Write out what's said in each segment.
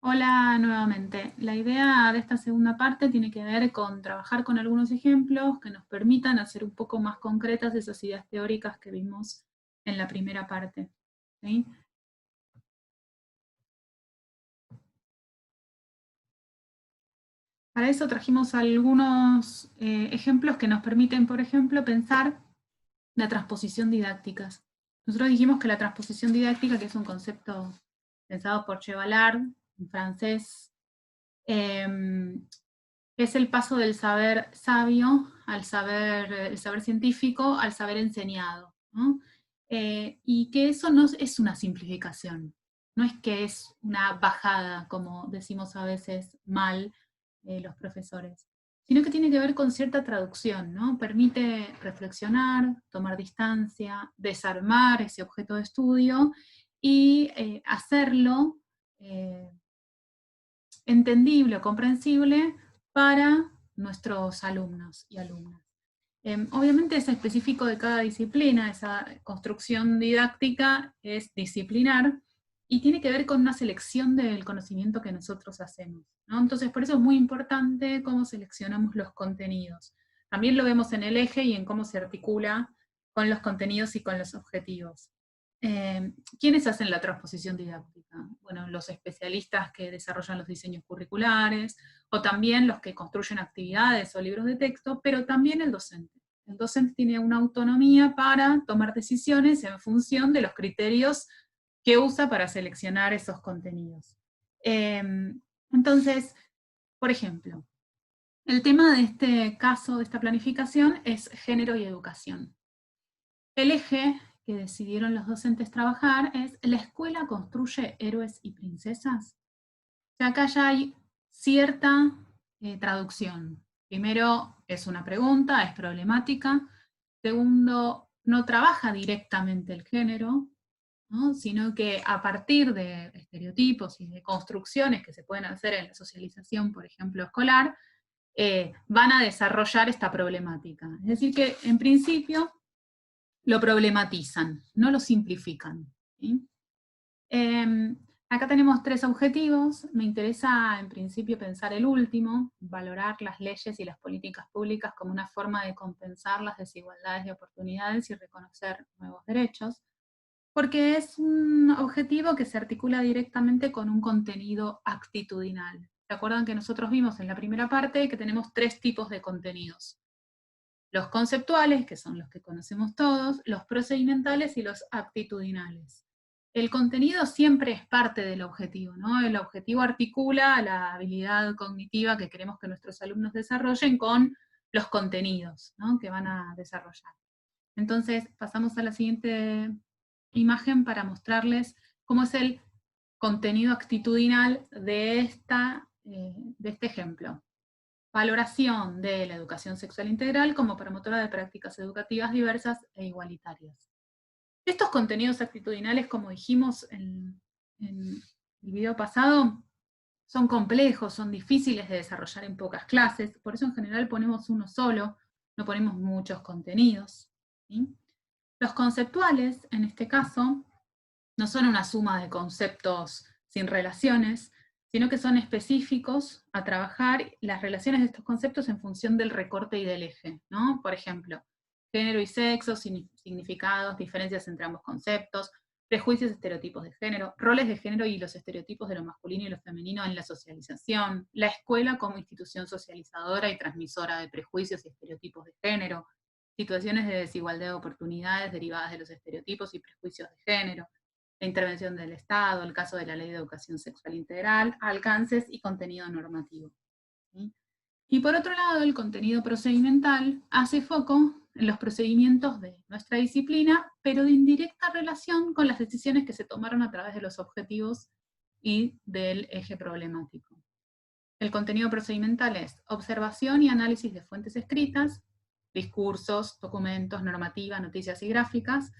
Hola nuevamente. La idea de esta segunda parte tiene que ver con trabajar con algunos ejemplos que nos permitan hacer un poco más concretas esas ideas teóricas que vimos en la primera parte. ¿Sí? Para eso trajimos algunos ejemplos que nos permiten, por ejemplo, pensar la transposición didácticas. Nosotros dijimos que la transposición didáctica, que es un concepto pensado por Chevallard, en francés, es el paso del saber sabio al saber, el saber científico al saber enseñado, ¿no? Y que eso no es una simplificación, no es que es una bajada, como decimos a veces mal los profesores, sino que tiene que ver con cierta traducción, ¿no? Permite reflexionar, tomar distancia, desarmar ese objeto de estudio y hacerlo entendible o comprensible para nuestros alumnos y alumnas. Obviamente es específico de cada disciplina, esa construcción didáctica es disciplinar y tiene que ver con una selección del conocimiento que nosotros hacemos, ¿no? Entonces por eso es muy importante cómo seleccionamos los contenidos. También lo vemos en el eje y en cómo se articula con los contenidos y con los objetivos. ¿Quiénes hacen la transposición didáctica? Bueno, los especialistas que desarrollan los diseños curriculares, o también los que construyen actividades o libros de texto, pero también el docente. El docente tiene una autonomía para tomar decisiones en función de los criterios que usa para seleccionar esos contenidos. Entonces, por ejemplo, el tema de este caso, de esta planificación, es género y educación. El eje que decidieron los docentes trabajar es: ¿la escuela construye héroes y princesas? O sea, acá ya hay cierta traducción. Primero, es una pregunta, es problemática. Segundo, no trabaja directamente el género, ¿no? Sino que a partir de estereotipos y de construcciones que se pueden hacer en la socialización, por ejemplo, escolar, van a desarrollar esta problemática. Es decir, que en principio lo problematizan, no lo simplifican. ¿Sí? Acá tenemos tres objetivos. Me interesa en principio pensar el último, valorar las leyes y las políticas públicas como una forma de compensar las desigualdades de oportunidades y reconocer nuevos derechos, porque es un objetivo que se articula directamente con un contenido actitudinal. ¿Se acuerdan que nosotros vimos en la primera parte que tenemos tres tipos de contenidos? Los conceptuales, que son los que conocemos todos, los procedimentales y los actitudinales. El contenido siempre es parte del objetivo, ¿no? El objetivo articula la habilidad cognitiva que queremos que nuestros alumnos desarrollen con los contenidos, ¿no? Que van a desarrollar. Entonces, pasamos a la siguiente imagen para mostrarles cómo es el contenido actitudinal de este ejemplo. Valoración de la educación sexual integral como promotora de prácticas educativas diversas e igualitarias. Estos contenidos actitudinales, como dijimos en el video pasado, son complejos, son difíciles de desarrollar en pocas clases, por eso en general ponemos uno solo, no ponemos muchos contenidos. ¿Sí? Los conceptuales, en este caso, no son una suma de conceptos sin relaciones, sino que son específicos a trabajar las relaciones de estos conceptos en función del recorte y del eje, ¿no? Por ejemplo, género y sexo, significados, diferencias entre ambos conceptos, prejuicios, estereotipos de género, roles de género y los estereotipos de lo masculino y lo femenino en la socialización, la escuela como institución socializadora y transmisora de prejuicios y estereotipos de género, situaciones de desigualdad de oportunidades derivadas de los estereotipos y prejuicios de género, la intervención del Estado, el caso de la Ley de Educación Sexual Integral, alcances y contenido normativo. ¿Sí? Y por otro lado, el contenido procedimental hace foco en los procedimientos de nuestra disciplina, pero de indirecta relación con las decisiones que se tomaron a través de los objetivos y del eje problemático. El contenido procedimental es observación y análisis de fuentes escritas, discursos, documentos, normativa, noticias y gráficas,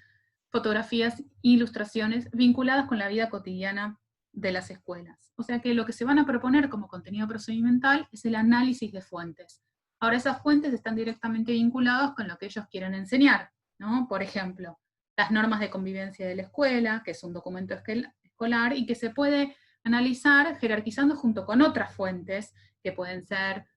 fotografías, ilustraciones vinculadas con la vida cotidiana de las escuelas. O sea que lo que se van a proponer como contenido procedimental es el análisis de fuentes. Ahora esas fuentes están directamente vinculadas con lo que ellos quieren enseñar, ¿no? Por ejemplo, las normas de convivencia de la escuela, que es un documento escolar y que se puede analizar jerarquizando junto con otras fuentes, que pueden ser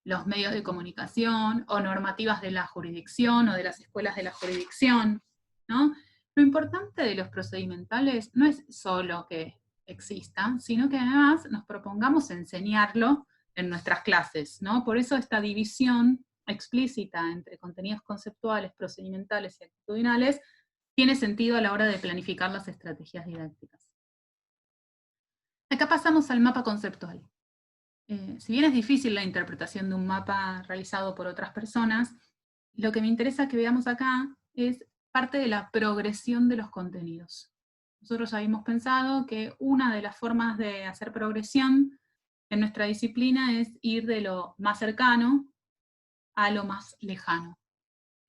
los medios de comunicación, o normativas de la jurisdicción, o de las escuelas de la jurisdicción, ¿no? Lo importante de los procedimentales no es solo que existan, sino que además nos propongamos enseñarlo en nuestras clases, ¿no? Por eso esta división explícita entre contenidos conceptuales, procedimentales y actitudinales tiene sentido a la hora de planificar las estrategias didácticas. Acá pasamos al mapa conceptual. Si bien es difícil la interpretación de un mapa realizado por otras personas, lo que me interesa que veamos acá es parte de la progresión de los contenidos. Nosotros habíamos pensado que una de las formas de hacer progresión en nuestra disciplina es ir de lo más cercano a lo más lejano.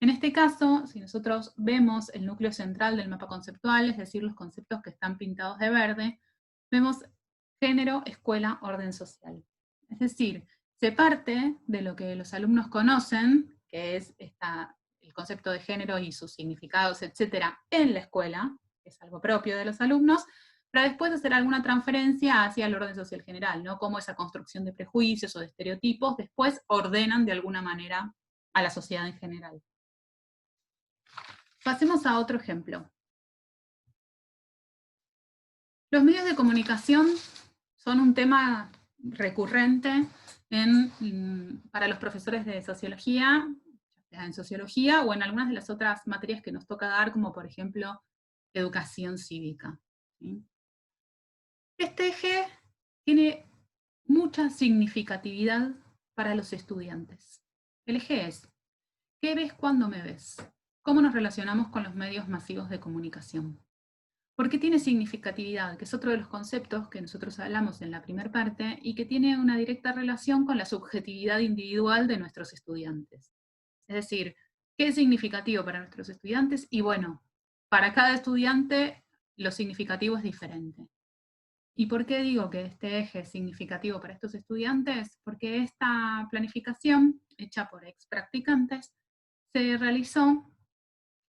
En este caso, si nosotros vemos el núcleo central del mapa conceptual, es decir, los conceptos que están pintados de verde, vemos género, escuela, orden social. Es decir, se parte de lo que los alumnos conocen, que es el concepto de género y sus significados, etcétera, en la escuela, que es algo propio de los alumnos, para después hacer alguna transferencia hacia el orden social general, ¿no? Cómo esa construcción de prejuicios o de estereotipos después ordenan de alguna manera a la sociedad en general. Pasemos a otro ejemplo. Los medios de comunicación son un tema recurrente para los profesores de sociología, ya sea en sociología o en algunas de las otras materias que nos toca dar, como por ejemplo educación cívica, ¿sí? Este eje tiene mucha significatividad para los estudiantes. El eje es, ¿qué ves cuando me ves? ¿Cómo nos relacionamos con los medios masivos de comunicación? ¿Por qué tiene significatividad? Que es otro de los conceptos que nosotros hablamos en la primera parte y que tiene una directa relación con la subjetividad individual de nuestros estudiantes. Es decir, ¿qué es significativo para nuestros estudiantes? Y bueno, para cada estudiante lo significativo es diferente. ¿Y por qué digo que este eje es significativo para estos estudiantes? Porque esta planificación, hecha por ex practicantes, se realizó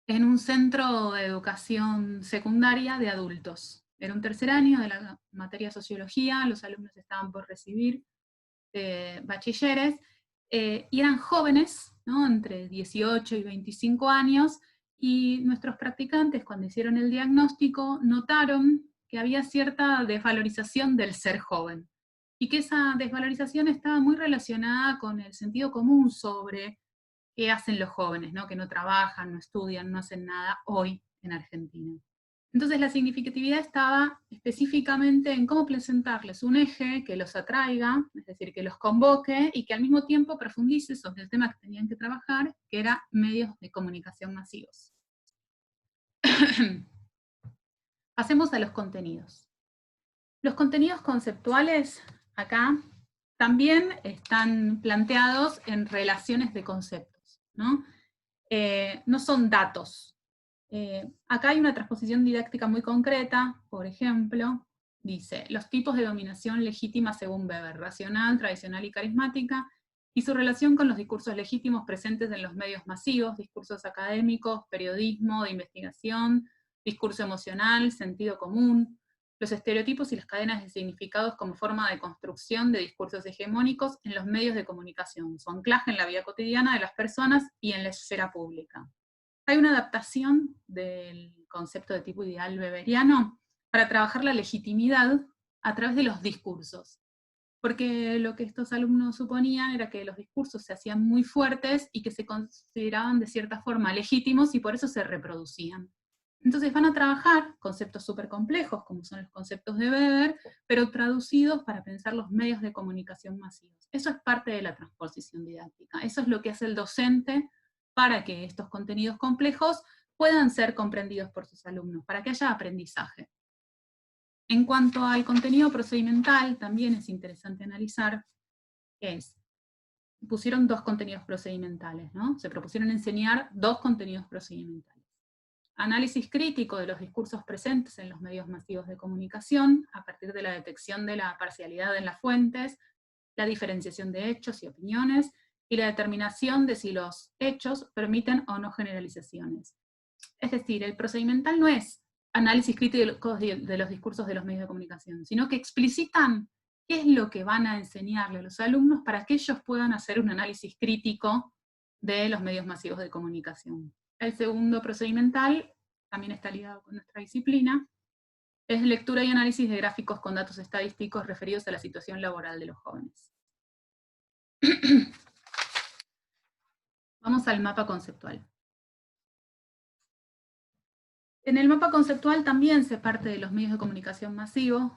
en un centro de educación secundaria de adultos. Era un tercer año de la materia sociología, los alumnos estaban por recibir bachilleres, y eran jóvenes, ¿no? Entre 18 y 25 años, y nuestros practicantes, cuando hicieron el diagnóstico, notaron que había cierta desvalorización del ser joven, y que esa desvalorización estaba muy relacionada con el sentido común sobre qué hacen los jóvenes, ¿no? Que no trabajan, no estudian, no hacen nada hoy en Argentina. Entonces la significatividad estaba específicamente en cómo presentarles un eje que los atraiga, es decir, que los convoque y que al mismo tiempo profundice sobre el tema que tenían que trabajar, que era medios de comunicación masivos. Pasemos a los contenidos. Los contenidos conceptuales acá también están planteados en relaciones de conceptos, ¿no? No son datos. Acá hay una transposición didáctica muy concreta, por ejemplo, dice, los tipos de dominación legítima según Weber, racional, tradicional y carismática, y su relación con los discursos legítimos presentes en los medios masivos, discursos académicos, periodismo, de investigación, discurso emocional, sentido común, los estereotipos y las cadenas de significados como forma de construcción de discursos hegemónicos en los medios de comunicación, su anclaje en la vida cotidiana de las personas y en la esfera pública. Hay una adaptación del concepto de tipo ideal weberiano para trabajar la legitimidad a través de los discursos. Porque lo que estos alumnos suponían era que los discursos se hacían muy fuertes y que se consideraban de cierta forma legítimos y por eso se reproducían. Entonces van a trabajar conceptos súper complejos, como son los conceptos de Weber, pero traducidos para pensar los medios de comunicación masivos. Eso es parte de la transposición didáctica. Eso es lo que hace el docente para que estos contenidos complejos puedan ser comprendidos por sus alumnos, para que haya aprendizaje. En cuanto al contenido procedimental, también es interesante analizar pusieron dos contenidos procedimentales, ¿no? Se propusieron enseñar dos contenidos procedimentales. Análisis crítico de los discursos presentes en los medios masivos de comunicación, a partir de la detección de la parcialidad en las fuentes, la diferenciación de hechos y opiniones, y la determinación de si los hechos permiten o no generalizaciones. Es decir, el procedimental no es análisis crítico de los discursos de los medios de comunicación, sino que explicitan qué es lo que van a enseñarle a los alumnos para que ellos puedan hacer un análisis crítico de los medios masivos de comunicación. El segundo procedimental también está ligado con nuestra disciplina, es lectura y análisis de gráficos con datos estadísticos referidos a la situación laboral de los jóvenes. Vamos al mapa conceptual. En el mapa conceptual también se parte de los medios de comunicación masivos,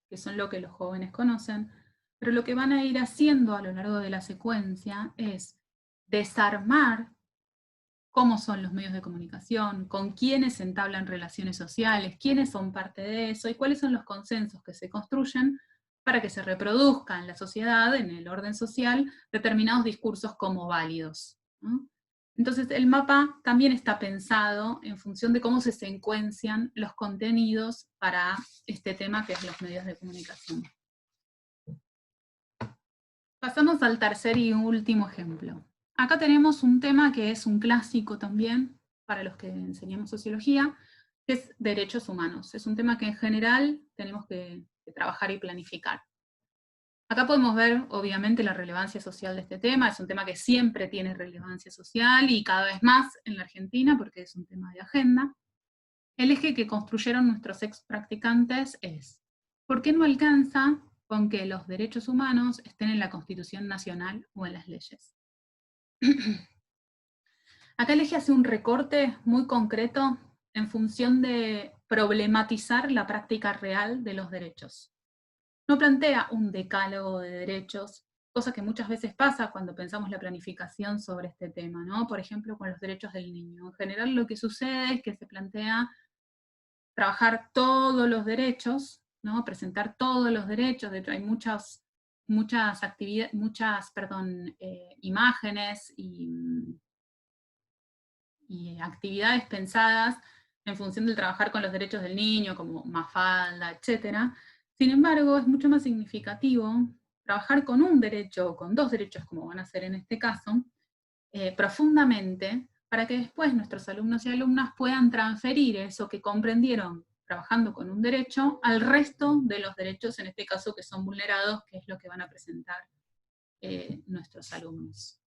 que son lo que los jóvenes conocen, pero lo que van a ir haciendo a lo largo de la secuencia es desarmar cómo son los medios de comunicación, con quiénes se entablan relaciones sociales, quiénes son parte de eso y cuáles son los consensos que se construyen para que se reproduzcan en la sociedad, en el orden social, determinados discursos como válidos, ¿no? Entonces el mapa también está pensado en función de cómo se secuencian los contenidos para este tema que es los medios de comunicación. Pasamos al tercer y último ejemplo. Acá tenemos un tema que es un clásico también para los que enseñamos sociología, que es derechos humanos. Es un tema que en general tenemos que trabajar y planificar. Acá podemos ver, obviamente, la relevancia social de este tema. Es un tema que siempre tiene relevancia social y cada vez más en la Argentina porque es un tema de agenda. El eje que construyeron nuestros ex practicantes es: ¿por qué no alcanza con que los derechos humanos estén en la Constitución Nacional o en las leyes? Acá el eje hace un recorte muy concreto en función de problematizar la práctica real de los derechos. No plantea un decálogo de derechos, cosa que muchas veces pasa cuando pensamos la planificación sobre este tema, ¿no? Por ejemplo, con los derechos del niño. En general lo que sucede es que se plantea trabajar todos los derechos, ¿no? Presentar todos los derechos. De hecho, hay muchas imágenes y actividades pensadas en función del trabajar con los derechos del niño, como Mafalda, etc. Sin embargo, es mucho más significativo trabajar con un derecho, o con dos derechos, como van a ser en este caso, profundamente, para que después nuestros alumnos y alumnas puedan transferir eso que comprendieron trabajando con un derecho al resto de los derechos, en este caso que son vulnerados, que es lo que van a presentar nuestros alumnos.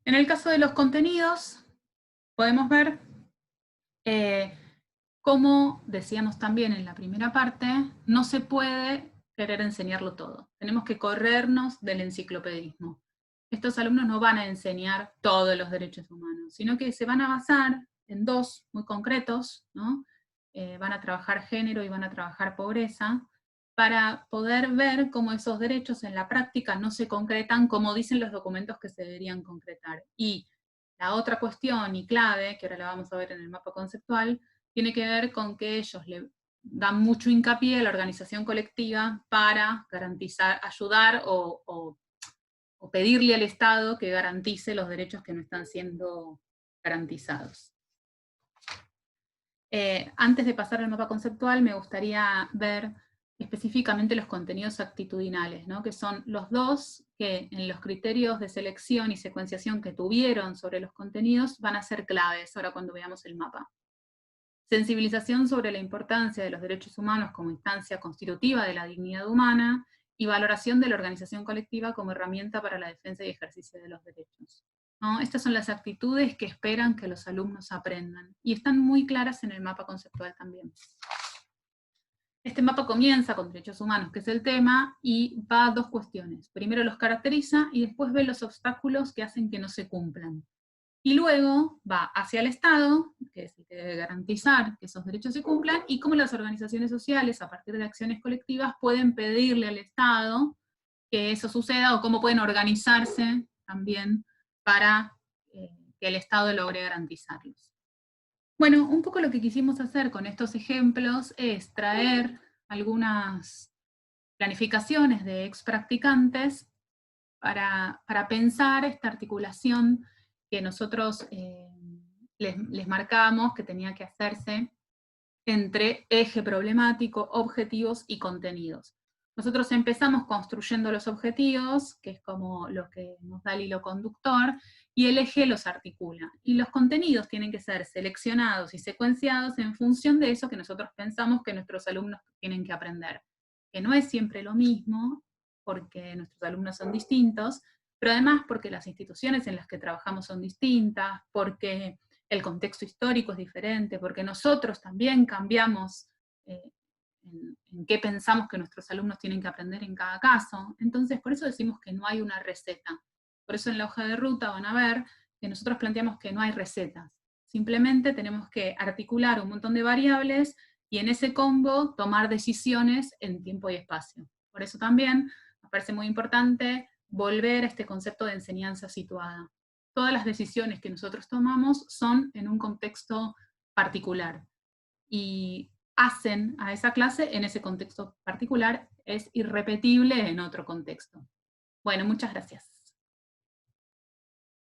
En el caso de los contenidos, podemos ver cómo, decíamos también en la primera parte, no se puede querer enseñarlo todo. Tenemos que corrernos del enciclopedismo. Estos alumnos no van a enseñar todos los derechos humanos, sino que se van a basar en dos muy concretos, ¿no? Van a trabajar género y van a trabajar pobreza, para poder ver cómo esos derechos en la práctica no se concretan como dicen los documentos que se deberían concretar. Y la otra cuestión y clave, que ahora la vamos a ver en el mapa conceptual, tiene que ver con que ellos le dan mucho hincapié a la organización colectiva para garantizar, ayudar o pedirle al Estado que garantice los derechos que no están siendo garantizados. Antes de pasar al mapa conceptual, me gustaría ver específicamente los contenidos actitudinales, ¿no? Que son los dos que en los criterios de selección y secuenciación que tuvieron sobre los contenidos van a ser claves ahora cuando veamos el mapa. Sensibilización sobre la importancia de los derechos humanos como instancia constitutiva de la dignidad humana y valoración de la organización colectiva como herramienta para la defensa y ejercicio de los derechos, ¿no? Estas son las actitudes que esperan que los alumnos aprendan, y están muy claras en el mapa conceptual también. Este mapa comienza con derechos humanos, que es el tema, y va a dos cuestiones. Primero los caracteriza y después ve los obstáculos que hacen que no se cumplan. Y luego va hacia el Estado, que es el que debe garantizar que esos derechos se cumplan, y cómo las organizaciones sociales, a partir de acciones colectivas, pueden pedirle al Estado que eso suceda, o cómo pueden organizarse también para que el Estado logre garantizarlos. Bueno, un poco lo que quisimos hacer con estos ejemplos es traer algunas planificaciones de ex practicantes para pensar esta articulación que nosotros les marcamos que tenía que hacerse entre eje problemático, objetivos y contenidos. Nosotros empezamos construyendo los objetivos, que es como lo que nos da el hilo conductor, y el eje los articula. Y los contenidos tienen que ser seleccionados y secuenciados en función de eso que nosotros pensamos que nuestros alumnos tienen que aprender. Que no es siempre lo mismo, porque nuestros alumnos son distintos, pero además porque las instituciones en las que trabajamos son distintas, porque el contexto histórico es diferente, porque nosotros también cambiamos en qué pensamos que nuestros alumnos tienen que aprender en cada caso. Entonces, por eso decimos que no hay una receta. Por eso en la hoja de ruta van a ver que nosotros planteamos que no hay recetas. Simplemente tenemos que articular un montón de variables y en ese combo tomar decisiones en tiempo y espacio. Por eso también nos parece muy importante volver a este concepto de enseñanza situada. Todas las decisiones que nosotros tomamos son en un contexto particular. Y hacen a esa clase en ese contexto particular, es irrepetible en otro contexto. Bueno, muchas gracias.